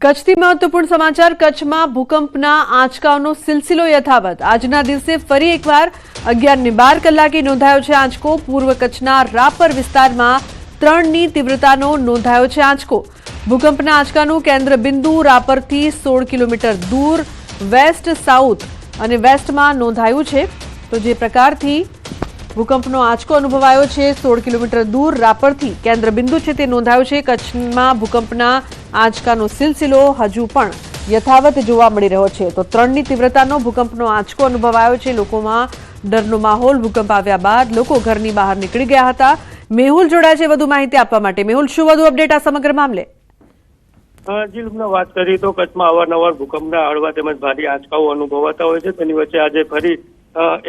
કચ્છથી મહત્વપૂર્ણ સમાચાર। કચ્છમાં ભૂકંપના આંચકાઓનો સિલસિલો યથાવત। આજના દિવસે ફરી એકવાર 11:12 કલાકે નોંધાયો છે આંચકો। પૂર્વ કચ્છના રાપર વિસ્તારમાં 3ની તીવ્રતાનો નોંધાયો છે આંચકો। ભૂકંપના આંચકાનું કેન્દ્ર બિંદુ રાપરથી 16 કિલોમીટર દૂર વેસ્ટ સાઉથ અને વેસ્ટમાં નોંધાયું છે। તો જે પ્રકારથી ભૂકંપનો આંચકો અનુભવાયો છે 16 કિલોમીટર દૂર રાપરથી કેન્દ્ર બિંદુ છે તે નોંધાયું છે। કચ્છમાં ભૂકંપના આંચકાનો સિલસિલો હજુ પણ યથાવત જોવા મળી રહ્યો છે। તો 3ની તીવ્રતાનો ભૂકંપનો આંચકો અનુભવાયો છે। લોકોમાં ડરનો માહોલ। ભૂકંપ આવ્યા બાદ લોકો ઘરની બહાર નીકળી ગયા હતા। મેહુલ જોડાયા છે વધુ માહિતી આપવા માટે। મેહુલ, શું વધુ અપડેટ આ સમગ્ર મામલે? જી વાત કરીએ તો કચ્છમાં અવારનવાર ભૂકંપના હળવા તેમજ ભારે આંચકાઓ અનુભવાતા હોય છે। તેની વચ્ચે આજે ફરી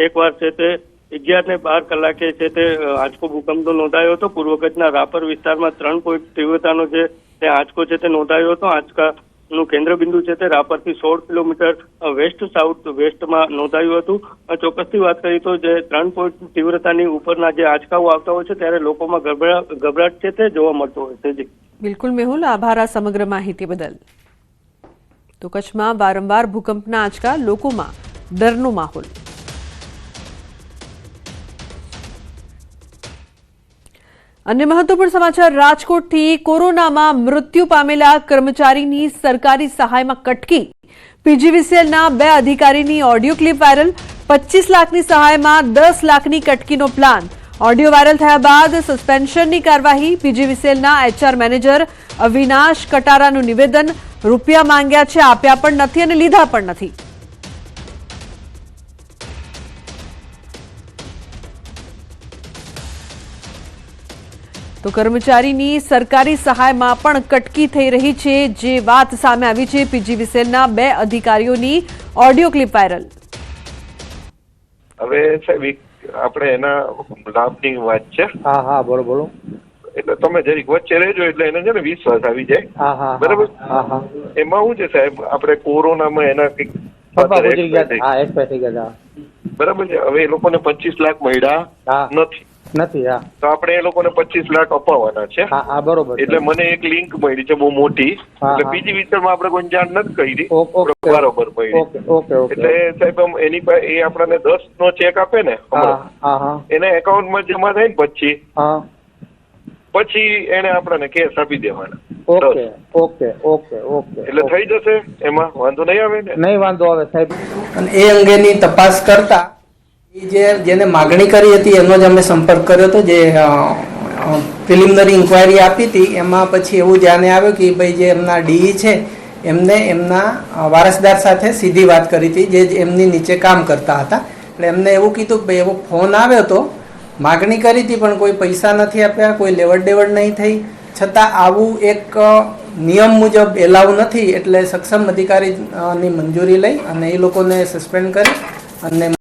એકવાર છે તે 11:12 કલાકે છે તે આંચકો ભૂકંપનો નોંધાયો હતો। પૂર્વ કચ્છના રાપર વિસ્તારમાં 3 પોઈન્ટ તીવ્રતાનો જે આંચકો છે તે નોંધાયો હતો। આંચકાનું કેન્દ્ર બિંદુ છે તે રાપરથી 16 કિલોમીટર વેસ્ટ સાઉથ વેસ્ટમાં નોંધાયું હતું। ચોક્કસથી વાત કરીએ તો જે 3 પોઈન્ટ તીવ્રતાની ઉપરના જે આંચકાઓ આવતા હોય છે ત્યારે લોકોમાં ગભરાટ છે તે જોવા મળતો હોય છે। જી બિલકુલ મેહુલ, આભાર આ સમગ્ર માહિતી બદલ। તો કચ્છમાં વારંવાર ભૂકંપના આંચકા, લોકોમાં ડરનો માહોલ। अन्य महत्वपूर्ण समाचार। राजकोटथी कोरोनामां मृत्यु पामेला कर्मचारीनी सरकारी सहायमां कटकी। पीजीवीसीएलना 2 अधिकारीनी ऑडियो क्लिप वायरल। 25 लाखनी सहायमां 10 लाखनी कटकीनो प्लान। ऑडियो वायरल थया बाद सस्पेन्शननी कार्यवाही। पीजीवीसीएलना एचआर मैनेजर अविनाश कटारानुं निवेदन। रूपिया मांग्या छे, आप्या पण नथी अने लीधा पण नथी। तो कर्मचारीनी सरकारी सहायमां पण कटकी थई रही छे, जे वात सामे आवी छे। पीजीवीसीएलना 2 अधिकारीओनी ऑडियो क्लिप वायरल। હવે સાહેબ આપણે એના લાભની વાત છે। હા હા બોલો બોલો। એટલે તમે જરીક વચ્ચે રહેજો એટલે એને છે ને વિશ્વાસ આવી જાય। હા હા બરાબર। હા હા એમાં શું છે સાહેબ, આપણે કોરોનામાં એના કંઈક પપ્પા ગુજરી ગયા। હા એક્સપાયર થઈ ગયા। બરાબર છે। હવે એ લોકોને 25 લાખ મળ્યા હા નથી, નથી। હા તો આપણે એ લોકોને 25 લાખ અપાવવાના છે। હા હા બરોબર। એટલે મને એક લિંક મળી છે બહુ મોટી। હા, એટલે હા। બીજી વિસ્તારમાં આપણે કોઈ જાણ નથી કરી, ઓકે બરોબર મળી। Okay okay okay. એટલે સાહેબ એની પાસે એ આપણને 10 નો ચેક આપે ને હા હમણાં, હા હા એને એકાઉન્ટમાં જમા થાય ને હા પછી એને આપણને કેશ આપી દેવાના। Okay okay okay okay. એટલે થઈ જશે, એમાં વાંધો નહીં આવે ને? નહીં વાંધો આવે સાહેબ। અને એ અંગેની તપાસ કરતા જેને માગણી કરી હતી એનો જ અમે સંપર્ક કર્યો હતો। જે પ્રિલિમિનરી ઇન્ક્વાયરી આપી હતી એમાં પછી એવું ધ્યાને આવ્યું કે ભાઈ જે એમના ડીઈ છે એમને એમના વારસદાર સાથે સીધી વાત કરી હતી, જે એમની નીચે કામ કરતા હતા। એટલે એમને એવું કીધું કે ભાઈ એવો ફોન આવ્યો હતો, માગણી કરી હતી પણ કોઈ પૈસા નથી આપ્યા, કોઈ લેવડ દેવડ નહીં થઈ। છતાં આવું એક નિયમ મુજબ એલાવ નથી, એટલે સક્ષમ અધિકારીની મંજૂરી લઈ અને એ લોકોને સસ્પેન્ડ કરી અને